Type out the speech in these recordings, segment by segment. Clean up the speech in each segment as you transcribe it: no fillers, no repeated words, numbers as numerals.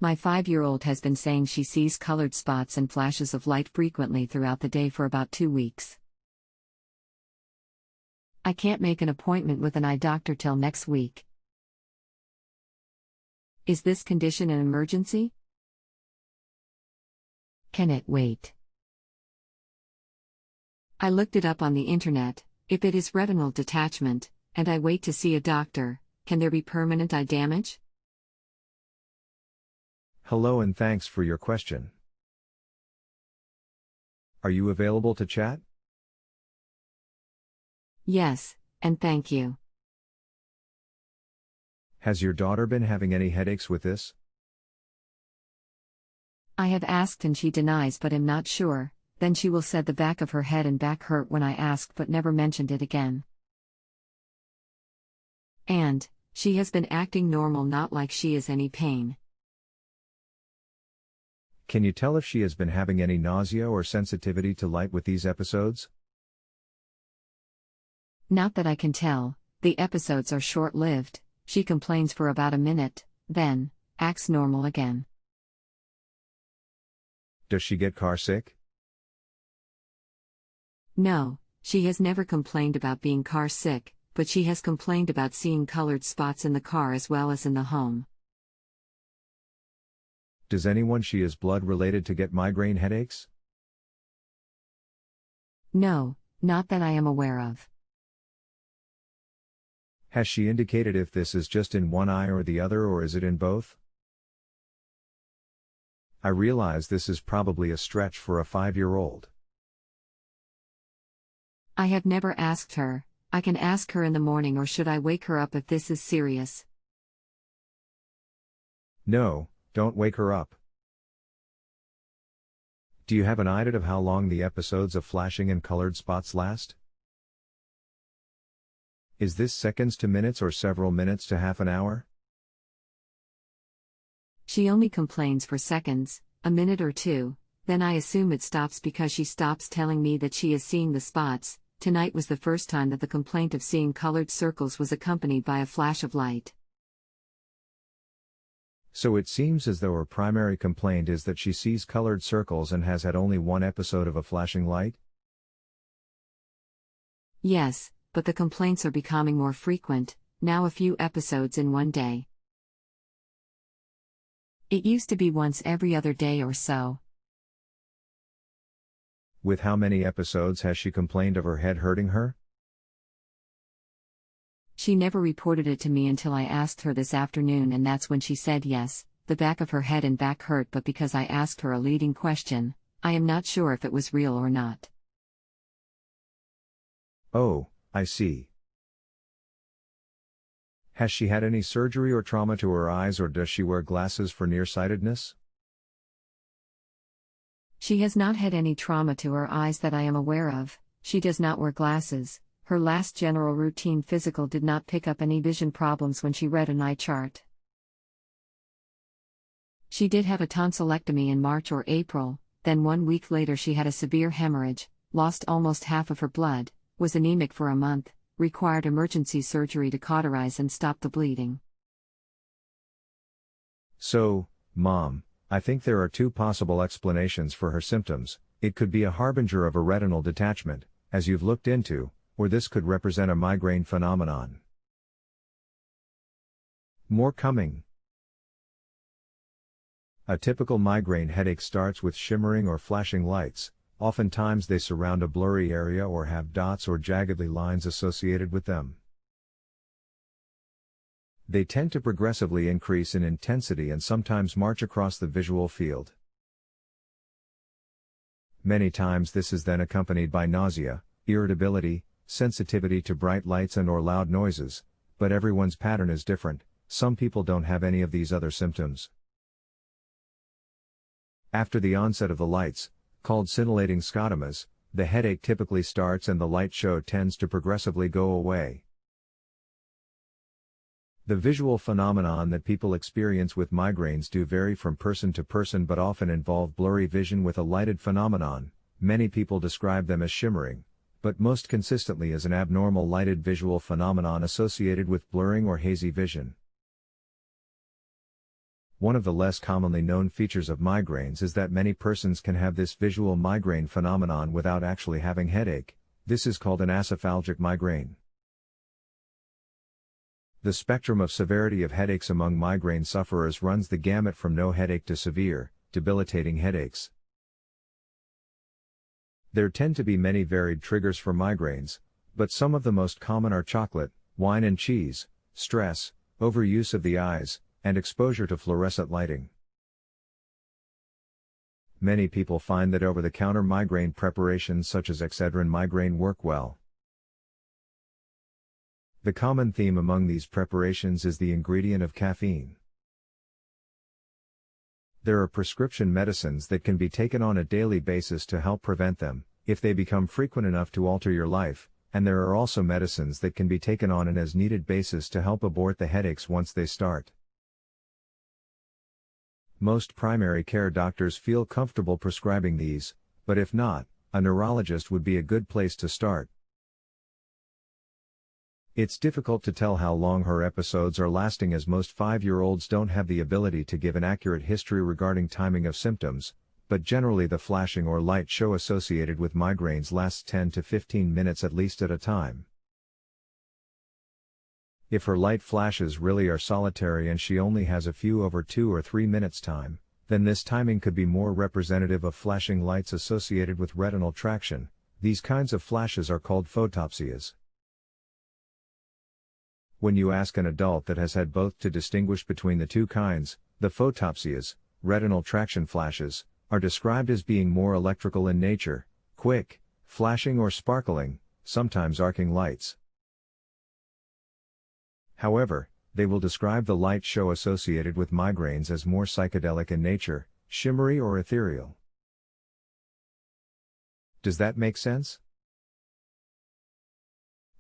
My 5-year-old has been saying she sees colored spots and flashes of light frequently throughout the day for about 2 weeks. I can't make an appointment with an eye doctor till next week. Is this condition an emergency? Can it wait? I looked it up on the internet. If it is retinal detachment, and I wait to see a doctor, can there be permanent eye damage? Hello and thanks for your question. Are you available to chat? Yes, and thank you. Has your daughter been having any headaches with this? I have asked and she denies but am not sure. Then she will said the back of her head and back hurt when I asked but never mentioned it again. And, she has been acting normal, not like she is any pain. Can you tell if she has been having any nausea or sensitivity to light with these episodes? Not that I can tell. The episodes are short-lived. She complains for about a minute, then acts normal again. Does she get car sick? No, she has never complained about being car sick, but she has complained about seeing colored spots in the car as well as in the home. Does anyone she is blood related to get migraine headaches? No, not that I am aware of. Has she indicated if this is just in one eye or the other, or is it in both? I realize this is probably a stretch for a 5-year-old. I have never asked her. I can ask her in the morning, or should I wake her up if this is serious? No, don't wake her up. Do you have an idea of how long the episodes of flashing and colored spots last? Is this seconds to minutes or several minutes to half an hour? She only complains for seconds, a minute or two, then I assume it stops because she stops telling me that she is seeing the spots. Tonight was the first time that the complaint of seeing colored circles was accompanied by a flash of light. So it seems as though her primary complaint is that she sees colored circles and has had only one episode of a flashing light? Yes, but the complaints are becoming more frequent, now a few episodes in one day. It used to be once every other day or so. With how many episodes has she complained of her head hurting her? She never reported it to me until I asked her this afternoon, and that's when she said yes, the back of her head and back hurt, but because I asked her a leading question, I am not sure if it was real or not. Oh, I see. Has she had any surgery or trauma to her eyes, or does she wear glasses for nearsightedness? She has not had any trauma to her eyes that I am aware of. She does not wear glasses. Her last general routine physical did not pick up any vision problems when she read an eye chart. She did have a tonsillectomy in March or April, then 1 week later she had a severe hemorrhage, lost almost half of her blood, was anemic for a month, required emergency surgery to cauterize and stop the bleeding. So, Mom, I think there are 2 possible explanations for her symptoms. It could be a harbinger of a retinal detachment, as you've looked into, or this could represent a migraine phenomenon. More coming. A typical migraine headache starts with shimmering or flashing lights. Oftentimes they surround a blurry area or have dots or jaggedly lines associated with them. They tend to progressively increase in intensity and sometimes march across the visual field. Many times this is then accompanied by nausea, irritability, sensitivity to bright lights and/or loud noises, but everyone's pattern is different. Some people don't have any of these other symptoms. After the onset of the lights, called scintillating scotomas, the headache typically starts and the light show tends to progressively go away. The visual phenomenon that people experience with migraines do vary from person to person but often involve blurry vision with a lighted phenomenon. Many people describe them as shimmering, but most consistently as an abnormal lighted visual phenomenon associated with blurring or hazy vision. One of the less commonly known features of migraines is that many persons can have this visual migraine phenomenon without actually having headache. This is called an acephalgic migraine. The spectrum of severity of headaches among migraine sufferers runs the gamut from no headache to severe, debilitating headaches. There tend to be many varied triggers for migraines, but some of the most common are chocolate, wine and cheese, stress, overuse of the eyes, and exposure to fluorescent lighting. Many people find that over-the-counter migraine preparations such as Excedrin migraine work well. The common theme among these preparations is the ingredient of caffeine. There are prescription medicines that can be taken on a daily basis to help prevent them, if they become frequent enough to alter your life, and there are also medicines that can be taken on an as-needed basis to help abort the headaches once they start. Most primary care doctors feel comfortable prescribing these, but if not, a neurologist would be a good place to start. It's difficult to tell how long her episodes are lasting as most 5-year-olds don't have the ability to give an accurate history regarding timing of symptoms, but generally the flashing or light show associated with migraines lasts 10 to 15 minutes at least at a time. If her light flashes really are solitary and she only has a few over 2 or 3 minutes time, then this timing could be more representative of flashing lights associated with retinal traction. These kinds of flashes are called photopsias. When you ask an adult that has had both to distinguish between the two kinds, the photopsias, retinal traction flashes, are described as being more electrical in nature, quick, flashing or sparkling, sometimes arcing lights. However, they will describe the light show associated with migraines as more psychedelic in nature, shimmery or ethereal. Does that make sense?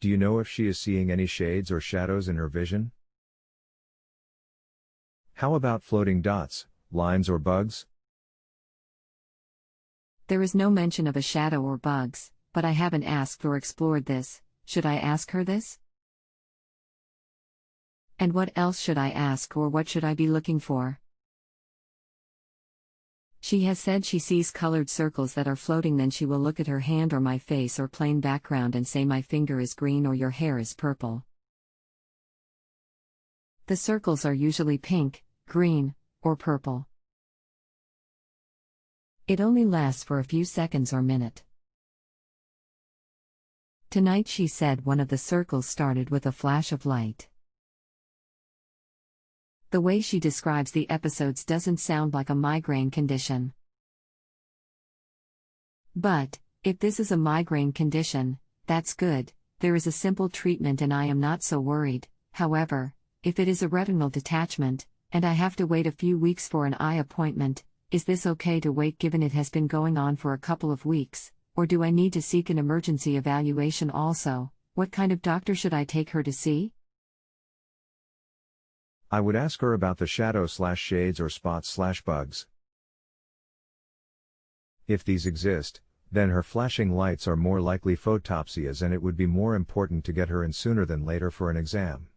Do you know if she is seeing any shades or shadows in her vision? How about floating dots, lines or bugs? There is no mention of a shadow or bugs, but I haven't asked or explored this. Should I ask her this? And what else should I ask, or what should I be looking for? She has said she sees colored circles that are floating, then she will look at her hand or my face or plain background and say my finger is green or your hair is purple. The circles are usually pink, green, or purple. It only lasts for a few seconds or minute. Tonight she said one of the circles started with a flash of light. The way she describes the episodes doesn't sound like a migraine condition. But, if this is a migraine condition, that's good. There is a simple treatment and I am not so worried. However, if it is a retinal detachment, and I have to wait a few weeks for an eye appointment, is this okay to wait given it has been going on for a couple of weeks, or do I need to seek an emergency evaluation also? What kind of doctor should I take her to see? I would ask her about the shadow/shades or spots/bugs. If these exist, then her flashing lights are more likely photopsias and it would be more important to get her in sooner than later for an exam.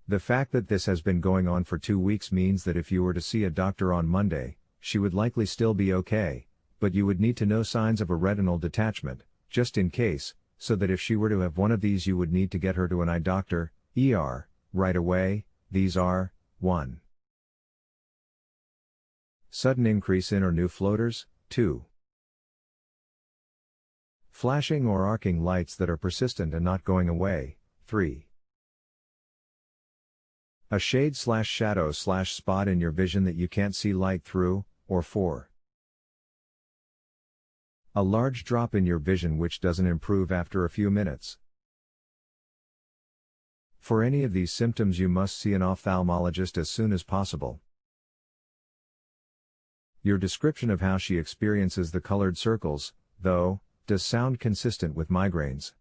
The fact that this has been going on for 2 weeks means that if you were to see a doctor on Monday, she would likely still be okay, but you would need to know signs of a retinal detachment, just in case, so that if she were to have one of these you would need to get her to an eye doctor, ER, right away. These are, 1. Sudden increase in or new floaters, 2. Flashing or arcing lights that are persistent and not going away, 3. A shade/shadow/spot in your vision that you can't see light through, or 4. A large drop in your vision which doesn't improve after a few minutes. For any of these symptoms you must see an ophthalmologist as soon as possible. Your description of how she experiences the colored circles, though, does sound consistent with migraines.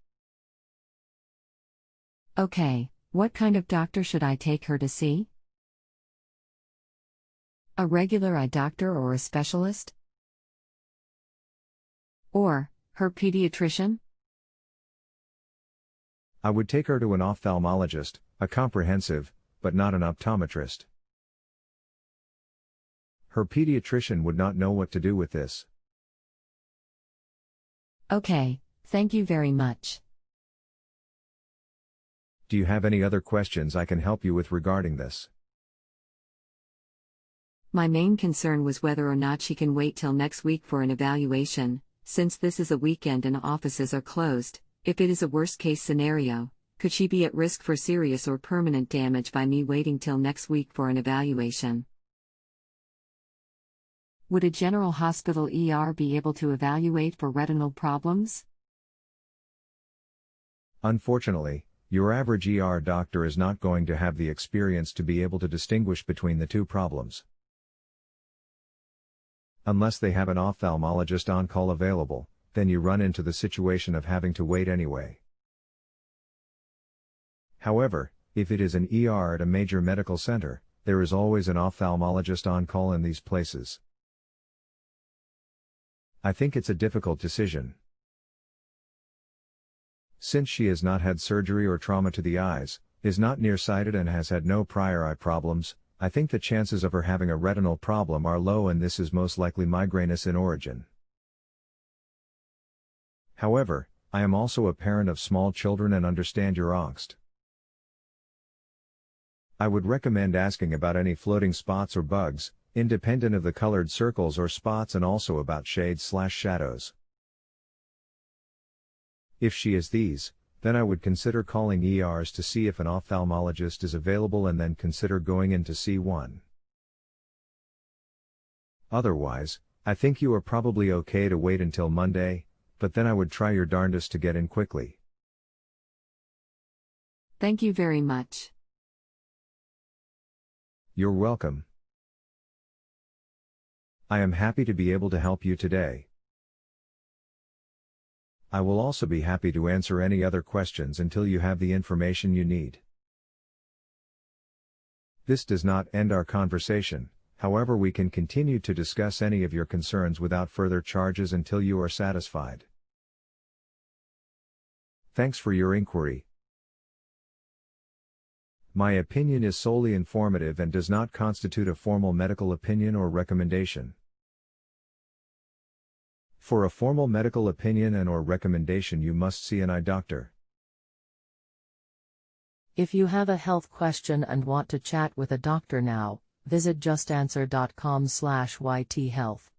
Okay, what kind of doctor should I take her to see? A regular eye doctor or a specialist? Or, her pediatrician? I would take her to an ophthalmologist, a comprehensive, but not an optometrist. Her pediatrician would not know what to do with this. Okay, thank you very much. Do you have any other questions I can help you with regarding this? My main concern was whether or not she can wait till next week for an evaluation, since this is a weekend and offices are closed. If it is a worst-case scenario, could she be at risk for serious or permanent damage by me waiting till next week for an evaluation? Would a general hospital ER be able to evaluate for retinal problems? Unfortunately, your average ER doctor is not going to have the experience to be able to distinguish between the two problems. Unless they have an ophthalmologist on call available, then you run into the situation of having to wait anyway. However, if it is an ER at a major medical center, there is always an ophthalmologist on call in these places. I think it's a difficult decision. Since she has not had surgery or trauma to the eyes, is not nearsighted and has had no prior eye problems, I think the chances of her having a retinal problem are low, and this is most likely migrainous in origin. However, I am also a parent of small children and understand your angst. I would recommend asking about any floating spots or bugs, independent of the colored circles or spots, and also about shades/shadows. If she has these, then I would consider calling ERs to see if an ophthalmologist is available and then consider going in to see one. Otherwise, I think you are probably okay to wait until Monday, but then I would try your darndest to get in quickly. Thank you very much. You're welcome. I am happy to be able to help you today. I will also be happy to answer any other questions until you have the information you need. This does not end our conversation, however, we can continue to discuss any of your concerns without further charges until you are satisfied. Thanks for your inquiry. My opinion is solely informative and does not constitute a formal medical opinion or recommendation. For a formal medical opinion and/or recommendation, you must see an eye doctor. If you have a health question and want to chat with a doctor now, visit justanswer.com/ythealth.